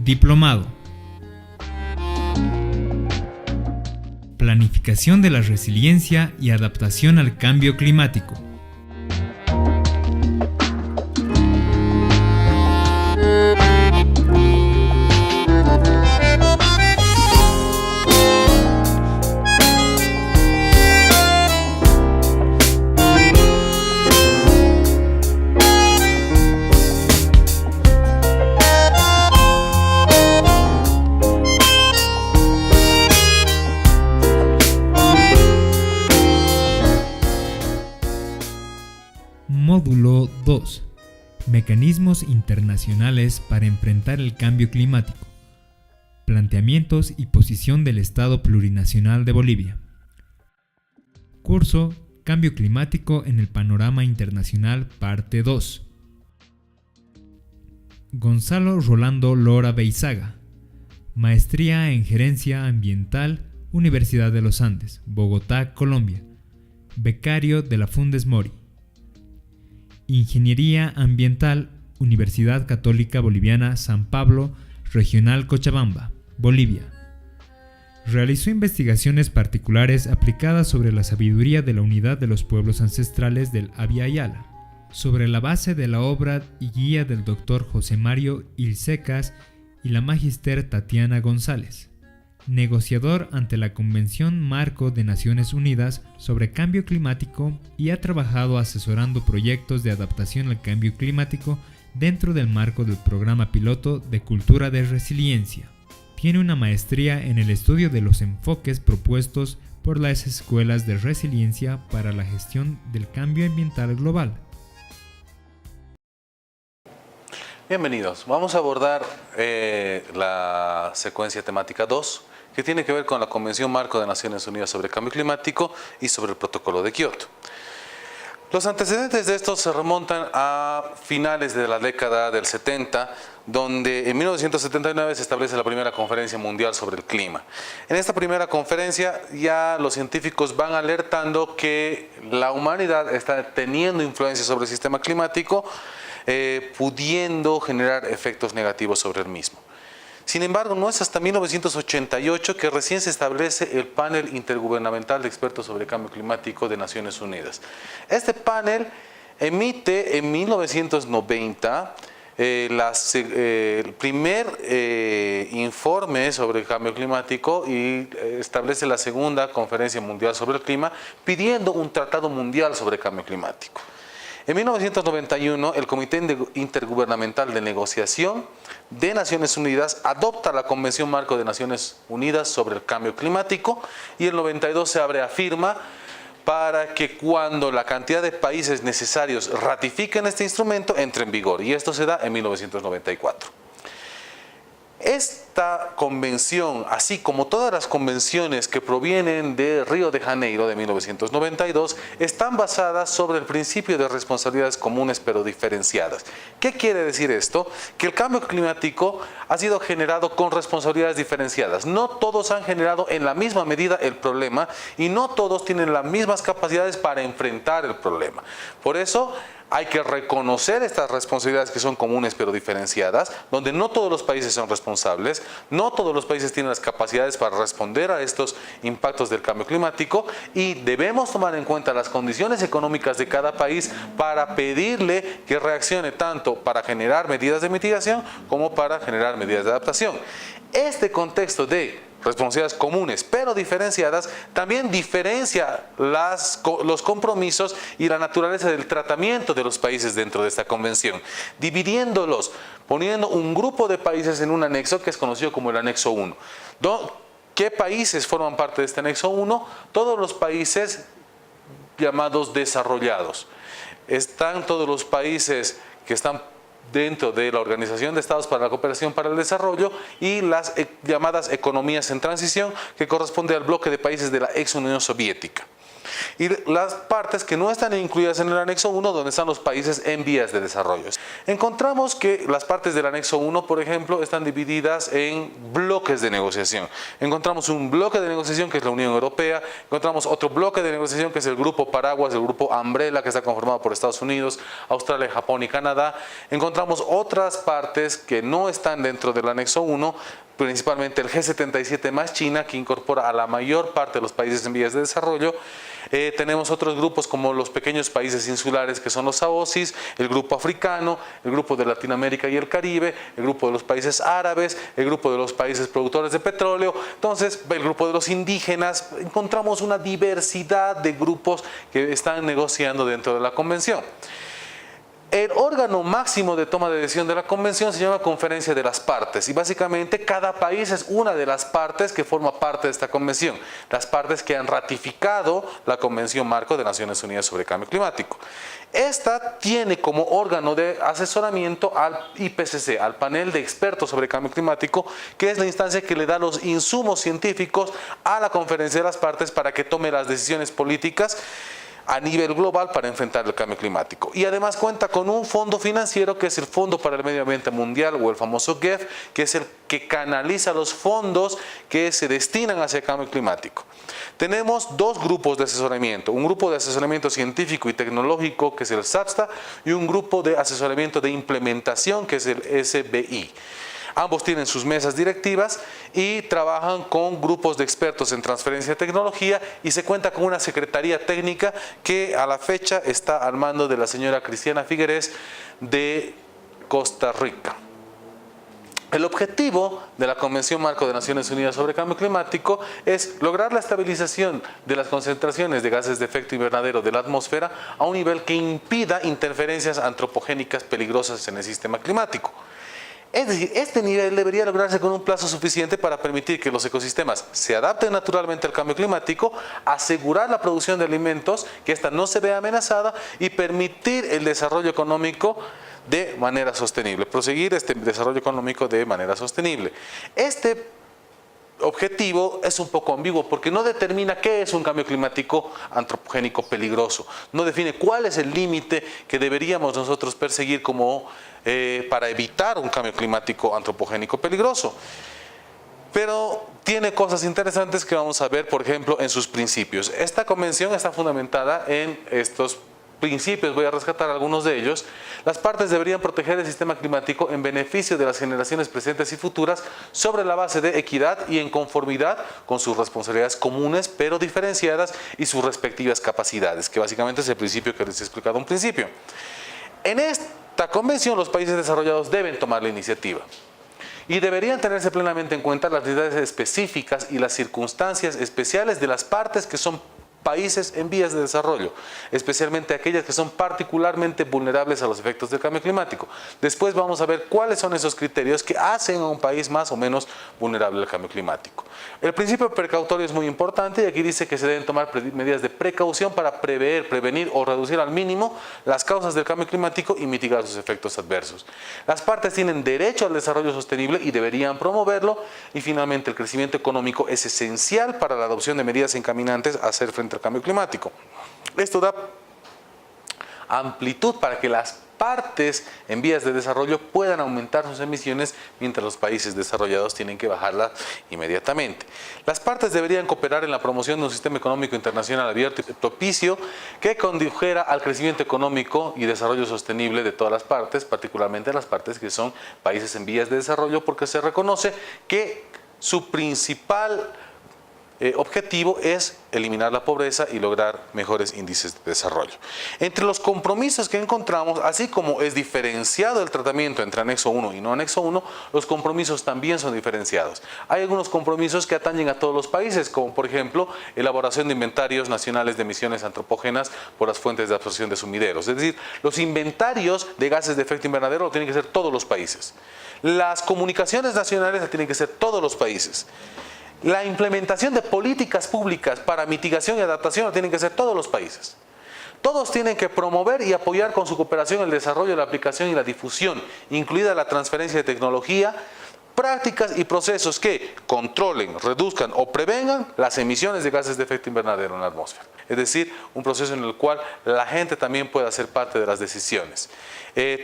Diplomado. Planificación de la resiliencia y adaptación al cambio climático. Módulo 2. Mecanismos internacionales para enfrentar el cambio climático. Planteamientos y posición del Estado Plurinacional de Bolivia. Curso Cambio climático en el panorama internacional, parte 2. Gonzalo Rolando Lora Beizaga. Maestría en Gerencia Ambiental, Universidad de los Andes, Bogotá, Colombia. Becario de la Fundes Mori. Ingeniería Ambiental, Universidad Católica Boliviana San Pablo, Regional Cochabamba, Bolivia. Realizó investigaciones particulares aplicadas sobre la sabiduría de la unidad de los pueblos ancestrales del Abya Yala, sobre la base de la obra y guía del Dr. José Mario Ilsecas y la Magister Tatiana González. Negociador ante la Convención Marco de Naciones Unidas sobre Cambio Climático y ha trabajado asesorando proyectos de adaptación al cambio climático dentro del marco del programa piloto de Cultura de Resiliencia. Tiene una maestría en el estudio de los enfoques propuestos por las escuelas de resiliencia para la gestión del cambio ambiental global. Bienvenidos. Vamos a abordar la secuencia temática 2, que tiene que ver con la Convención Marco de Naciones Unidas sobre Cambio Climático y sobre el Protocolo de Kioto. Los antecedentes de estos se remontan a finales de la década del 70, donde en 1979 se establece la primera conferencia mundial sobre el clima. En esta primera conferencia ya los científicos van alertando que la humanidad está teniendo influencia sobre el sistema climático, pudiendo generar efectos negativos sobre el mismo. Sin embargo, no es hasta 1988 que recién se establece el Panel Intergubernamental de Expertos sobre Cambio Climático de Naciones Unidas. Este panel emite en 1990 el primer informe sobre el cambio climático y establece la segunda conferencia mundial sobre el clima, pidiendo un tratado mundial sobre el cambio climático. En 1991, el Comité Intergubernamental de Negociación de Naciones Unidas adopta la Convención Marco de Naciones Unidas sobre el Cambio Climático y en el 92 se abre a firma para que cuando la cantidad de países necesarios ratifiquen este instrumento entre en vigor, y esto se da en 1994. Esta convención, así como todas las convenciones que provienen de Río de Janeiro de 1992, están basadas sobre el principio de responsabilidades comunes pero diferenciadas. ¿Qué quiere decir esto? Que el cambio climático ha sido generado con responsabilidades diferenciadas. No todos han generado en la misma medida el problema y no todos tienen las mismas capacidades para enfrentar el problema. Por eso hay que reconocer estas responsabilidades que son comunes pero diferenciadas, donde no todos los países son responsables, no todos los países tienen las capacidades para responder a estos impactos del cambio climático y debemos tomar en cuenta las condiciones económicas de cada país para pedirle que reaccione tanto para generar medidas de mitigación como para generar medidas de adaptación. Este contexto de responsabilidades comunes pero diferenciadas también diferencia los compromisos y la naturaleza del tratamiento de los países dentro de esta convención, dividiéndolos, poniendo un grupo de países en un anexo que es conocido como el anexo 1. ¿Qué países forman parte de este anexo 1? Todos los países llamados desarrollados. Están todos los países que están dentro de la Organización de Estados para la Cooperación para el Desarrollo y las llamadas economías en transición, que corresponde al bloque de países de la ex Unión Soviética. y las partes que no están incluidas en el anexo 1, donde están los países en vías de desarrollo. Encontramos que las partes del anexo 1, por ejemplo, están divididas en bloques de negociación. Encontramos un bloque de negociación que es la Unión Europea, encontramos otro bloque de negociación que es el Grupo Paraguas, el Grupo Umbrella, que está conformado por Estados Unidos, Australia, Japón y Canadá. Encontramos otras partes que no están dentro del anexo 1, principalmente el G77 más China, que incorpora a la mayor parte de los países en vías de desarrollo. Tenemos otros grupos como los pequeños países insulares, que son los AOCIS, el grupo africano, el grupo de Latinoamérica y el Caribe, el grupo de los países árabes, el grupo de los países productores de petróleo, entonces el grupo de los indígenas. Encontramos una diversidad de grupos que están negociando dentro de la convención. El órgano máximo de toma de decisión de la convención se llama Conferencia de las Partes, y básicamente cada país es una de las partes que forma parte de esta convención, las partes que han ratificado la Convención Marco de Naciones Unidas sobre Cambio Climático. Esta tiene como órgano de asesoramiento al IPCC, al panel de expertos sobre cambio climático, que es la instancia que le da los insumos científicos a la Conferencia de las Partes para que tome las decisiones políticas a nivel global para enfrentar el cambio climático. Y además cuenta con un fondo financiero que es el Fondo para el Medio Ambiente Mundial, o el famoso GEF, que es el que canaliza los fondos que se destinan hacia el cambio climático. Tenemos dos grupos de asesoramiento, un grupo de asesoramiento científico y tecnológico, que es el SAPSTA, y un grupo de asesoramiento de implementación, que es el SBI. Ambos tienen sus mesas directivas y trabajan con grupos de expertos en transferencia de tecnología, y se cuenta con una secretaría técnica que a la fecha está al mando de la señora Cristiana Figueres de Costa Rica. El objetivo de la Convención Marco de Naciones Unidas sobre Cambio Climático es lograr la estabilización de las concentraciones de gases de efecto invernadero de la atmósfera a un nivel que impida interferencias antropogénicas peligrosas en el sistema climático. Es decir, este nivel debería lograrse con un plazo suficiente para permitir que los ecosistemas se adapten naturalmente al cambio climático, asegurar la producción de alimentos, que ésta no se vea amenazada, y permitir el desarrollo económico de manera sostenible, proseguir este desarrollo económico de manera sostenible. Este objetivo es un poco ambiguo porque no determina qué es un cambio climático antropogénico peligroso, no define cuál es el límite que deberíamos nosotros perseguir como para evitar un cambio climático antropogénico peligroso. Pero tiene cosas interesantes que vamos a ver, por ejemplo, en sus principios. Esta convención está fundamentada en estos principios, voy a rescatar algunos de ellos. Las partes deberían proteger el sistema climático en beneficio de las generaciones presentes y futuras sobre la base de equidad y en conformidad con sus responsabilidades comunes pero diferenciadas y sus respectivas capacidades, que básicamente es el principio que les he explicado un principio. En esta convención los países desarrollados deben tomar la iniciativa y deberían tenerse plenamente en cuenta las necesidades específicas y las circunstancias especiales de las partes que son países en vías de desarrollo, especialmente aquellas que son particularmente vulnerables a los efectos del cambio climático. Después vamos a ver cuáles son esos criterios que hacen a un país más o menos vulnerable al cambio climático. El principio precautorio es muy importante y aquí dice que se deben tomar medidas de precaución para prever, prevenir o reducir al mínimo las causas del cambio climático y mitigar sus efectos adversos. Las partes tienen derecho al desarrollo sostenible y deberían promoverlo, y finalmente el crecimiento económico es esencial para la adopción de medidas encaminantes a hacer frente al cambio climático. Esto da amplitud para que las partes en vías de desarrollo puedan aumentar sus emisiones mientras los países desarrollados tienen que bajarlas inmediatamente. Las partes deberían cooperar en la promoción de un sistema económico internacional abierto y propicio que condujera al crecimiento económico y desarrollo sostenible de todas las partes, particularmente las partes que son países en vías de desarrollo, porque se reconoce que su principal objetivo es eliminar la pobreza y lograr mejores índices de desarrollo. Entre los compromisos que encontramos, así como es diferenciado el tratamiento entre anexo 1 y no anexo 1, los compromisos también son diferenciados. Hay algunos compromisos que atañen a todos los países, como por ejemplo, elaboración de inventarios nacionales de emisiones antropógenas por las fuentes de absorción de sumideros. Es decir, los inventarios de gases de efecto invernadero lo tienen que hacer todos los países. Las comunicaciones nacionales las tienen que hacer todos los países. La implementación de políticas públicas para mitigación y adaptación lo tienen que hacer todos los países. Todos tienen que promover y apoyar con su cooperación el desarrollo, la aplicación y la difusión, incluida la transferencia de tecnología, prácticas y procesos que controlen, reduzcan o prevengan las emisiones de gases de efecto invernadero en la atmósfera. es decir, un proceso en el cual la gente también pueda ser parte de las decisiones.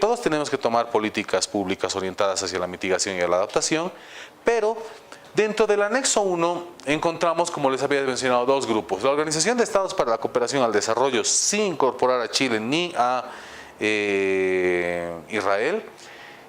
Todos tenemos que tomar políticas públicas orientadas hacia la mitigación y la adaptación, pero dentro del anexo 1 encontramos, como les había mencionado, dos grupos. La Organización de Estados para la Cooperación al Desarrollo, sin incorporar a Chile ni a Israel,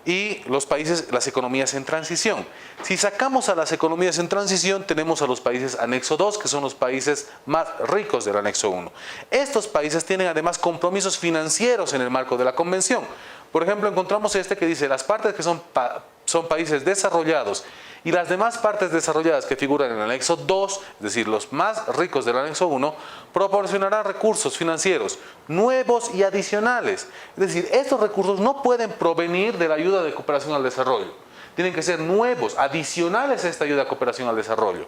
y los países, las economías en transición. Si sacamos a las economías en transición, tenemos a los países anexo 2, que son los países más ricos del anexo 1. Estos países tienen además compromisos financieros en el marco de la convención. Por ejemplo, encontramos este que dice, las partes que son países desarrollados y las demás partes desarrolladas que figuran en el anexo 2, es decir, los más ricos del anexo 1, proporcionarán recursos financieros nuevos y adicionales. Es decir, estos recursos no pueden provenir de la ayuda de cooperación al desarrollo. Tienen que ser nuevos, adicionales a esta ayuda de cooperación al desarrollo.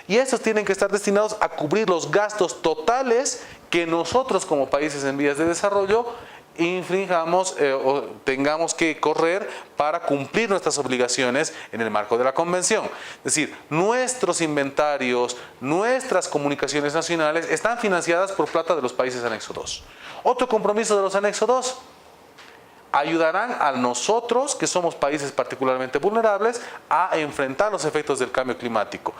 Y estos tienen que estar destinados a cubrir los gastos totales que nosotros como países en vías de desarrollo infringamos o tengamos que correr para cumplir nuestras obligaciones en el marco de la convención. Es decir, nuestros inventarios, nuestras comunicaciones nacionales están financiadas por plata de los países anexo 2. Otro compromiso de los anexo 2, ayudarán a nosotros, que somos países particularmente vulnerables, a enfrentar los efectos del cambio climático,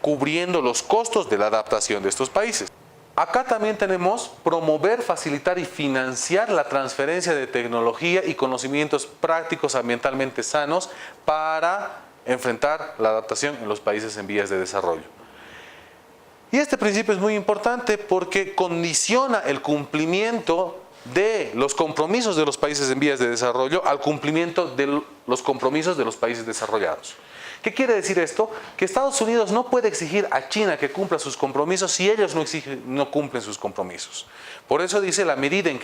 cubriendo los costos de la adaptación de estos países. Acá también tenemos promover, facilitar y financiar la transferencia de tecnología y conocimientos prácticos ambientalmente sanos para enfrentar la adaptación en los países en vías de desarrollo. Y este principio es muy importante porque condiciona el cumplimiento de los compromisos de los países en vías de desarrollo al cumplimiento de los compromisos de los países desarrollados. ¿Qué quiere decir esto? Que Estados Unidos no puede exigir a China que cumpla sus compromisos si ellos no cumplen sus compromisos. Por eso dice la medida en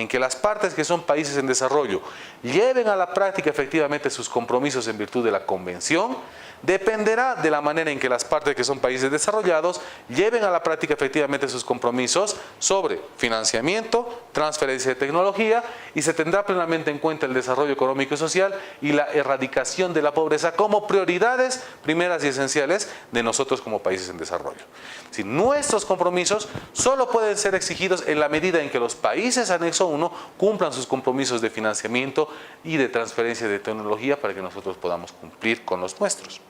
que las partes que son países en desarrollo lleven a la práctica efectivamente sus compromisos en virtud de la convención, dependerá de la manera en que las partes que son países desarrollados lleven a la práctica efectivamente sus compromisos sobre financiamiento, transferencia de tecnología, y se tendrá plenamente en cuenta el desarrollo económico y social y la erradicación de la pobreza como prioridades primeras y esenciales de nosotros como países en desarrollo. Si nuestros compromisos solo pueden ser exigidos en la medida en que los países anexo 1 cumplan sus compromisos de financiamiento y de transferencia de tecnología para que nosotros podamos cumplir con los nuestros.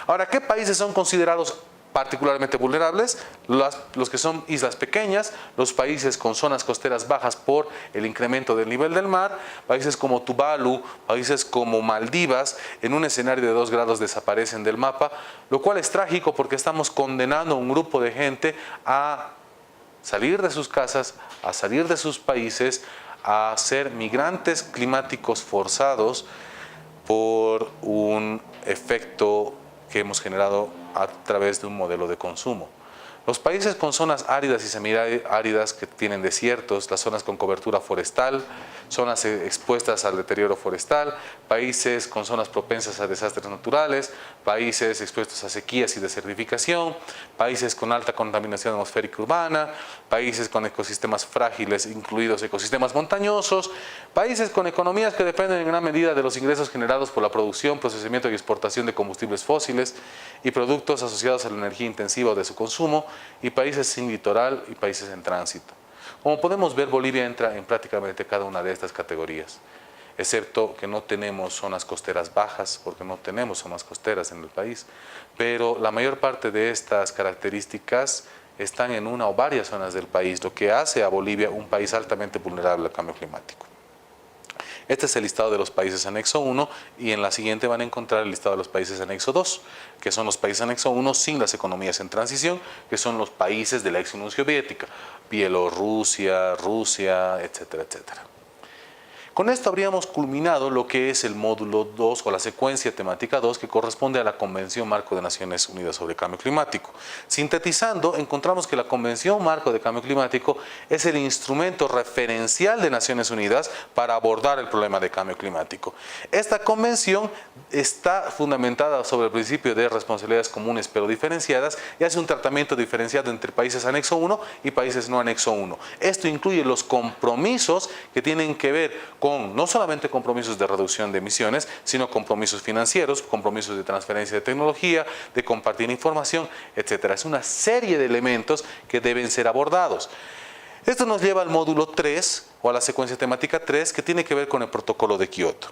Ahora, ¿qué países son considerados particularmente vulnerables? Los que son islas pequeñas, los países con zonas costeras bajas por el incremento del nivel del mar, países como Tuvalu, países como Maldivas, en un escenario de 2 grados desaparecen del mapa, lo cual es trágico porque estamos condenando a un grupo de gente a salir de sus casas, a salir de sus países, a ser migrantes climáticos forzados por un efecto que hemos generado a través de un modelo de consumo. Los países con zonas áridas y semiáridas que tienen desiertos, las zonas con cobertura forestal, zonas expuestas al deterioro forestal, países con zonas propensas a desastres naturales, países expuestos a sequías y desertificación, países con alta contaminación atmosférica urbana, países con ecosistemas frágiles, incluidos ecosistemas montañosos, países con economías que dependen en gran medida de los ingresos generados por la producción, procesamiento y exportación de combustibles fósiles y productos asociados a la energía intensiva o de su consumo, y países sin litoral y países en tránsito. Como podemos ver, Bolivia entra en prácticamente cada una de estas categorías, excepto que no tenemos zonas costeras bajas, porque no tenemos zonas costeras en el país, pero la mayor parte de estas características están en una o varias zonas del país, lo que hace a Bolivia un país altamente vulnerable al cambio climático. Este es el listado de los países anexo 1 y en la siguiente van a encontrar el listado de los países anexo 2, que son los países anexo 1 sin las economías en transición, que son los países de la ex Unión Soviética, Bielorrusia, Rusia, etcétera, etcétera. Con esto habríamos culminado lo que es el módulo 2 o la secuencia temática 2 que corresponde a la Convención Marco de Naciones Unidas sobre Cambio Climático. Sintetizando, encontramos que la Convención Marco de Cambio Climático es el instrumento referencial de Naciones Unidas para abordar el problema de cambio climático. Esta convención está fundamentada sobre el principio de responsabilidades comunes pero diferenciadas y hace un tratamiento diferenciado entre países anexo 1 y países no anexo 1. Esto incluye los compromisos que tienen que ver con con no solamente compromisos de reducción de emisiones, sino compromisos financieros, compromisos de transferencia de tecnología, de compartir información, etc. Es una serie de elementos que deben ser abordados. Esto nos lleva al módulo 3 o a la secuencia temática 3, que tiene que ver con el protocolo de Kioto.